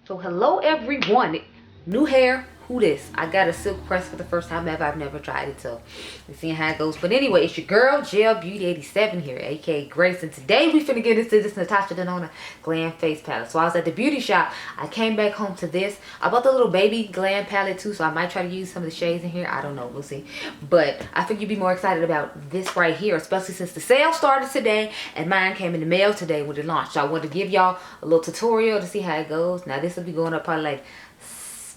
So hello everyone, new hair, who this? I got a silk press for the first time ever. I've never tried it, so we're seeing how it goes. But anyway, it's your girl Gel Beauty 87 here, aka Grace, and today we finna get into this Natasha Denona Glam face palette. So I was at the beauty shop, I came back home to this. I bought the little baby glam palette too, so I might try to use some of the shades in here. I don't know, we'll see. But I think you'd be more excited about this right here, especially since the sale started today and mine came in the mail today when it launched. So I wanted to give y'all a little tutorial to see how it goes. Now this will be going up probably like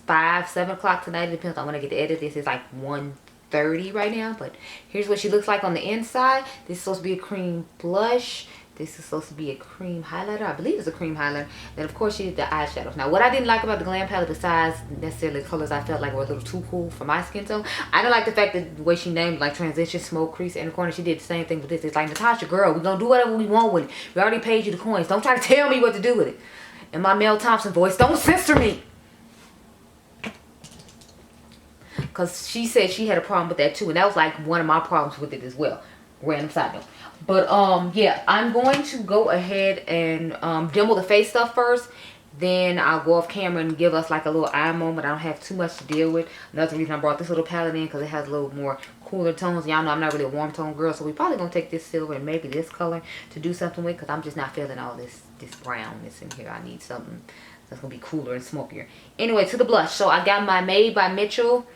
5-7 o'clock tonight. It depends on when I get to edit this. It's like 1:30 right now, but here's what she looks like on the inside. This is supposed to be a cream blush. This is supposed to be a cream highlighter. I believe it's a cream highlighter. Then of course she did the eyeshadows. Now what I didn't like about the glam palette, besides necessarily the colors I felt like were a little too cool for my skin tone, I didn't like the fact that the way she named like transition, smoke, crease, and the corner. She did the same thing with this. It's like, Natasha, girl, we're gonna do whatever we want with it. We already paid you the coins. Don't try to tell me what to do with it. In my Mel Thompson voice, don't censor me. Because she said she had a problem with that too, and that was like one of my problems with it as well. Random side note. But yeah, I'm going to go ahead and demo the face stuff first. Then I'll go off camera and give us like a little eye moment. I don't have too much to deal with. Another reason I brought this little palette in, because it has a little more cooler tones. Y'all know I'm not really a warm tone girl, so we probably gonna take this silver and maybe this color to do something with, because I'm just not feeling all this brownness in here. I need something that's gonna be cooler and smokier. Anyway, to the blush. So I got my Made by Mitchell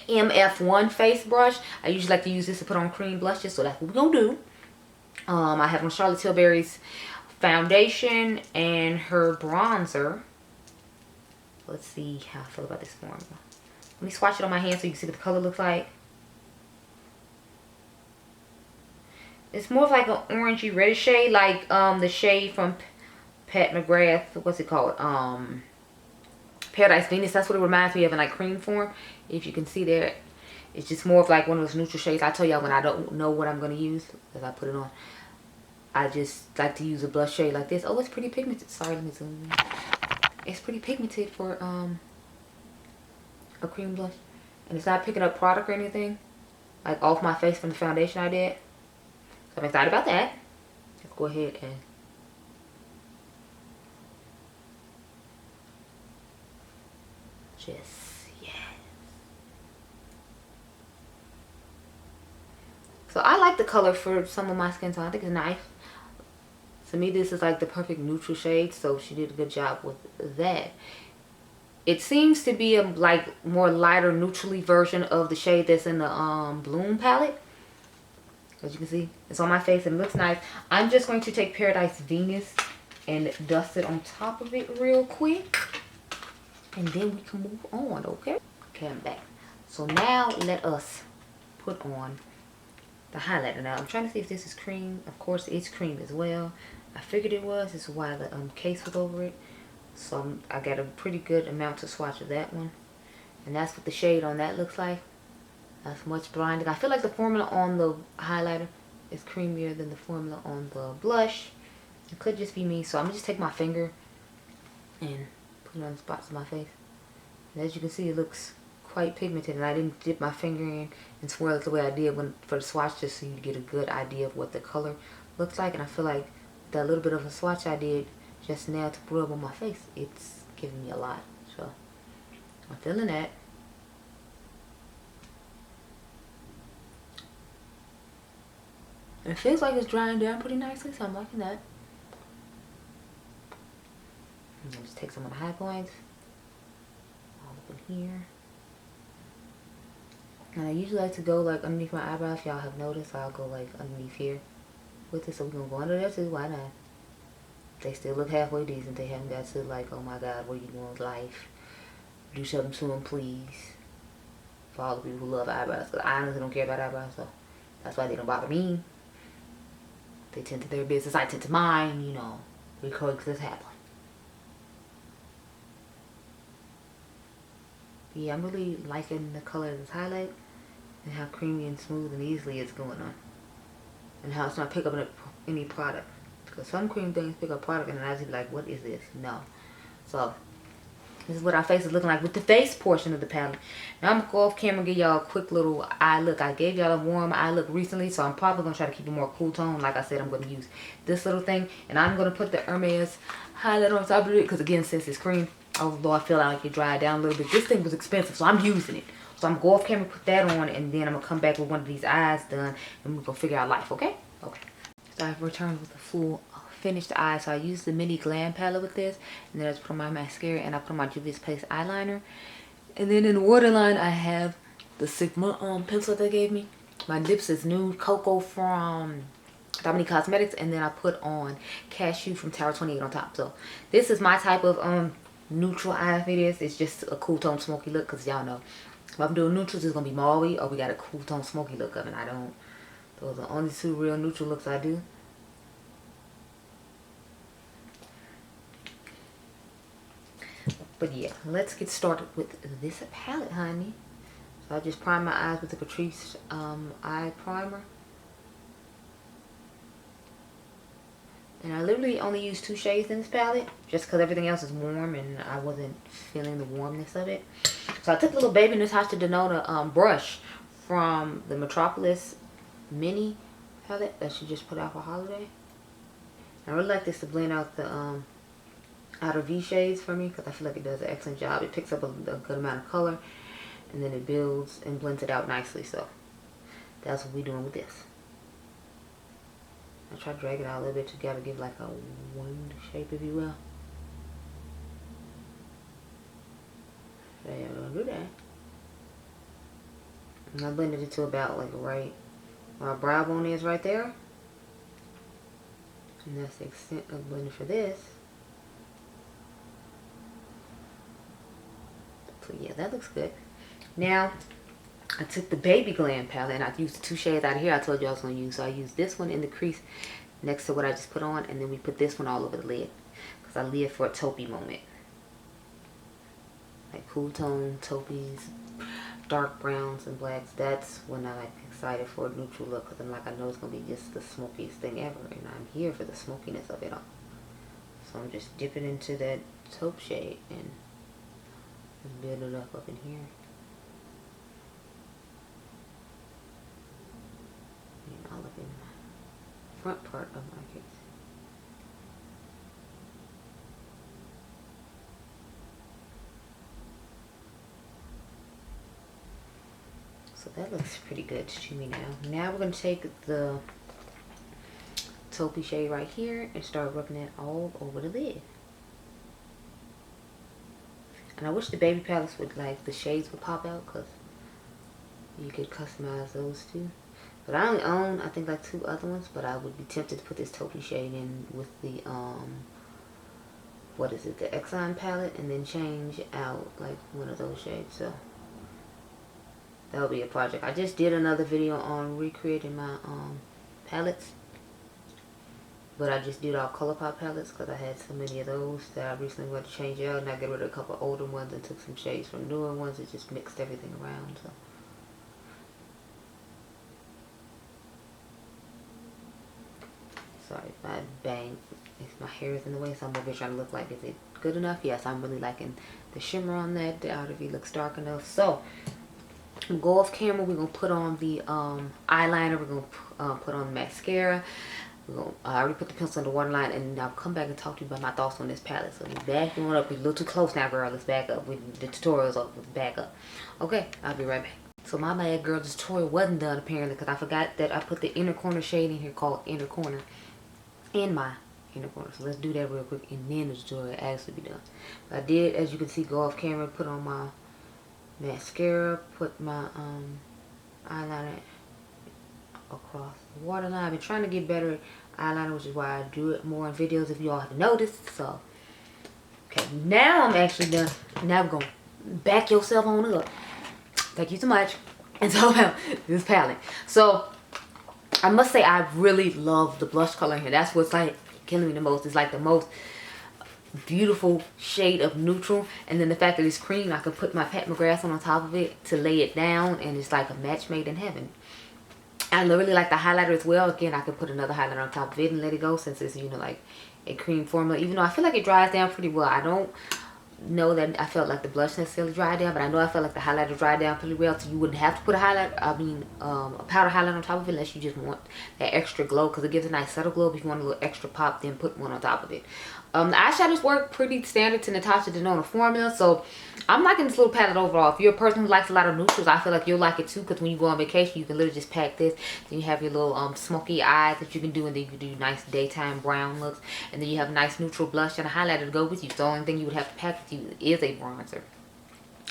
MF1 face brush. I usually like to use this to put on cream blushes, so that's what we're gonna do. I have on Charlotte Tilbury's foundation and her bronzer. Let's see how I feel about this formula. Let me swatch it on my hand so you can see what the color looks like. It's more of like an orangey reddish shade, like the shade from Pat McGrath. What's it called? Paradise Venus. That's what it reminds me of in like cream form. If you can see there, it's just more of like one of those neutral shades. I tell y'all when I don't know what I'm going to use, as I put it on, I just like to use a blush shade like this. Oh, it's pretty pigmented. Sorry, let me zoom in. It's pretty pigmented for a cream blush. And it's not picking up product or anything, like off my face from the foundation I did. So I'm excited about that. Let's go ahead and just, yes. So I like the color for some of my skin tone. I think it's nice. To me, this is like the perfect neutral shade, so she did a good job with that. It seems to be a like more lighter neutrally version of the shade that's in the Bloom palette. As you can see, it's on my face and it looks nice. I'm just going to take Paradise Venus and dust it on top of it real quick, and then we can move on. Okay, I'm back. So now let us put on the highlighter. Now I'm trying to see if this is cream. Of course it's cream as well. I figured it was. This is why the case was over it. So I got a pretty good amount to swatch of that one. And that's what the shade on that looks like. That's much blinding. I feel like the formula on the highlighter is creamier than the formula on the blush. It could just be me. So I'm going to just take my finger and put it on the spots of my face. And as you can see, it looks quite pigmented. And I didn't dip my finger in and swirl it the way I did for the swatch, just so you get a good idea of what the color looks like. And I feel like that little bit of a swatch I did just now to rub on my face, it's giving me a lot. So I'm feeling that. And it feels like it's drying down pretty nicely, so I'm liking that. And then just take some of the high points all up in here. And I usually like to go like underneath my eyebrows. Y'all have noticed I'll go like underneath here with it, so we're gonna go under there too. Why not? They still look halfway decent. They haven't got to like, oh my god, what are you doing with life? Do something to them, please. For all the people who love eyebrows, because I honestly don't care about eyebrows, so that's why they don't bother me. They tend to their business, I tend to mine, you know. We coexist happily. But yeah, I'm really liking the color of this highlight and how creamy and smooth and easily it's going on. And how it's not pick up any product. Because some cream things pick up product and I just be like, what is this? No. So This is what our face is looking like with the face portion of the palette. Now I'm going to go off camera and give y'all a quick little eye look. I gave y'all a warm eye look recently, so I'm probably going to try to keep it more cool tone. Like I said, I'm going to use this little thing. And I'm going to put the Hermes highlight on top of it. Because again, since it's cream, although I feel like it dried down a little bit, this thing was expensive, so I'm using it. So I'm going to go off camera, put that on, and then I'm going to come back with one of these eyes done. And we're going to figure out life, okay? Okay. So I've returned with a full finished eye. So I used the mini glam palette with this, and then I just put on my mascara and I put on my Juvia's Place eyeliner. And then in the waterline I have the Sigma pencil they gave me. My lips is Nude Cocoa from Dominique Cosmetics, and then I put on Cashew from Tower 28 on top. So this is my type of neutral eye for this. It's just a cool tone smoky look, because y'all know if I'm doing neutrals it's gonna be mauve, or we got a cool tone smoky look of it. I don't, those are the only two real neutral looks I do. But yeah, let's get started with this palette, honey. So I just prime my eyes with the Catrice eye primer. And I literally only used 2 shades in this palette, just because everything else is warm and I wasn't feeling the warmness of it. So I took a little baby Natasha Denona brush from the Metropolis mini palette that she just put out for holiday. I really like this to blend out the outer V shades for me, because I feel like it does an excellent job. It picks up a good amount of color, and then it builds and blends it out nicely. So that's what we're doing with this. I try to drag it out a little bit together, give like a winged shape, if you will. There, I'll do that. And I blended it to about like right where my brow bone is, right there. And that's the extent of blending for this. So yeah, that looks good. Now I took the Baby Glam palette and I used the 2 shades out of here I told you I was going to use. So I used this one in the crease next to what I just put on, and then we put this one all over the lid, because I live for a taupey moment. Like cool tone taupeys, dark browns and blacks. That's when I like excited for a neutral look, because I'm like, I know it's going to be just the smokiest thing ever, and I'm here for the smokiness of it all. So I'm just dipping into that taupe shade and build it up in here. And all up in the front part of my face. So that looks pretty good to me now. Now we're going to take the taupey shade right here and start rubbing it all over the lid. And I wish the baby palettes would, like, the shades would pop out, because you could customize those too. But I only own, I think, like 2 other ones, but I would be tempted to put this taupey shade in with the, what is it, the Exxon palette, and then change out, like, one of those shades. So that would be a project. I just did another video on recreating my palettes. But I just did all ColourPop palettes because I had so many of those that I recently wanted to change out, and I got rid of a couple older ones and took some shades from newer ones and just mixed everything around. So sorry if I bang, if my hair is in the way, so I'm over here trying to look like, is it good enough? Yes, I'm really liking the shimmer on that. The outer V looks dark enough. So I'm gonna go off camera. We're gonna put on the eyeliner. We're gonna put on the mascara. I already put the pencil in the waterline, and I'll come back and talk to you about my thoughts on this palette. So we're backing on up. We're a little too close now, girl. Let's back up. The tutorial's up. Let's back up. Okay, I'll be right back. So my bad, girl. The tutorial wasn't done apparently, because I forgot that I put the inner corner shade in here called Inner Corner in my inner corner. So let's do that real quick, and then the tutorial will actually be done. But I did, as you can see, go off camera, put on my mascara, put my eyeliner across the waterline. I've been trying to get better at eyeliner, which is why I do it more in videos, if you all have noticed. So okay, now I'm actually done. Now we're gonna back yourself on up. Thank you so much. And talk about this palette. So I must say, I really love the blush color here. That's what's like killing me the most. It's like the most beautiful shade of neutral, and then the fact that it's cream, I could put my Pat McGrath on top of it to lay it down, and it's like a match made in heaven. I really like the highlighter as well. Again, I could put another highlighter on top of it and let it go, since it's, you know, like a cream formula, even though I feel like it dries down pretty well. I don't know that I felt like the blush necessarily dried down, but I know I felt like the highlighter dried down pretty well, so you wouldn't have to put a highlight, a powder highlight on top of it unless you just want that extra glow, because it gives a nice subtle glow. But if you want a little extra pop, then put one on top of it. The eyeshadows work pretty standard to Natasha Denona formula, so I'm liking this little palette overall. If you're a person who likes a lot of neutrals, I feel like you'll like it too, because when you go on vacation, you can literally just pack this. Then you have your little smoky eyes that you can do, and then you can do nice daytime brown looks, and then you have a nice neutral blush and a highlighter to go with you. So the only thing you would have to pack with you is a bronzer.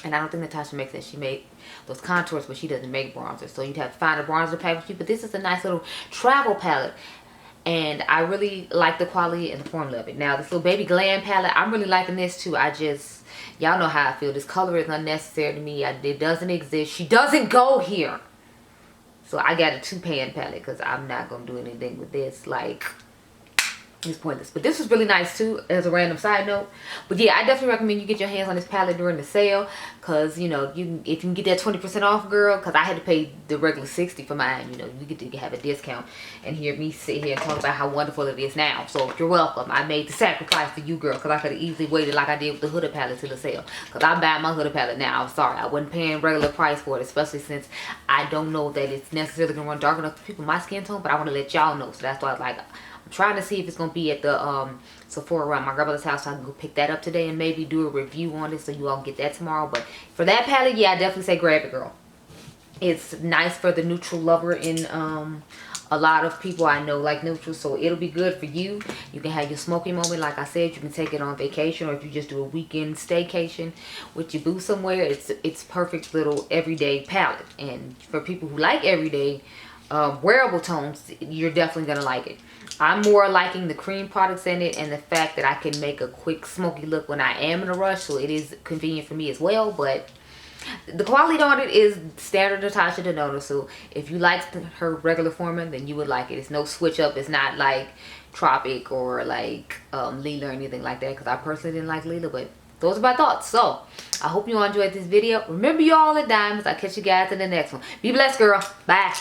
And I don't think Natasha makes that. She made those contours, but she doesn't make bronzer, so you'd have to find a bronzer to pack with you. But this is a nice little travel palette, and I really like the quality and the formula of it. Now, this little baby glam palette, I'm really liking this too. Y'all know how I feel. This color is unnecessary to me. It doesn't exist. She doesn't go here. So I got a 2-pan palette because I'm not going to do anything with this. Like, it's pointless. But this was really nice too, as a random side note. But yeah, I definitely recommend you get your hands on this palette during the sale, because you know, if you can get that 20% off, girl, because I had to pay the regular $60 for mine. You know, you get to have a discount and hear me sit here and talk about how wonderful it is now. So you're welcome. I made the sacrifice for you, girl, because I could have easily waited like I did with the Huda palette to the sale, because I'm buying my Huda palette now. I'm sorry, I wasn't paying regular price for it, especially since I don't know that it's necessarily gonna run dark enough for people my skin tone. But I want to let y'all know, so that's why I like, I'm trying to see if it's going to be at the Sephora around my grandmother's house, so I can go pick that up today and maybe do a review on it, so you all can get that tomorrow. But for that palette, yeah, I definitely say grab it, girl. It's nice for the neutral lover, and a lot of people I know like neutrals, so it'll be good for you. You can have your smoky moment, like I said. You can take it on vacation, or if you just do a weekend staycation with your boo somewhere, it's perfect little everyday palette. And for people who like everyday wearable tones, you're definitely gonna like it. I'm more liking the cream products in it, and the fact that I can make a quick smoky look when I am in a rush, so it is convenient for me as well. But the quality on it is standard Natasha Denona, so if you like her regular formula, then you would like it. It's no switch up. It's not like Tropic or like Lila or anything like that, because I personally didn't like Lila. But those are my thoughts. So I hope you all enjoyed this video. Remember, you all are diamonds. I'll catch you guys in the next one. Be blessed, girl. Bye.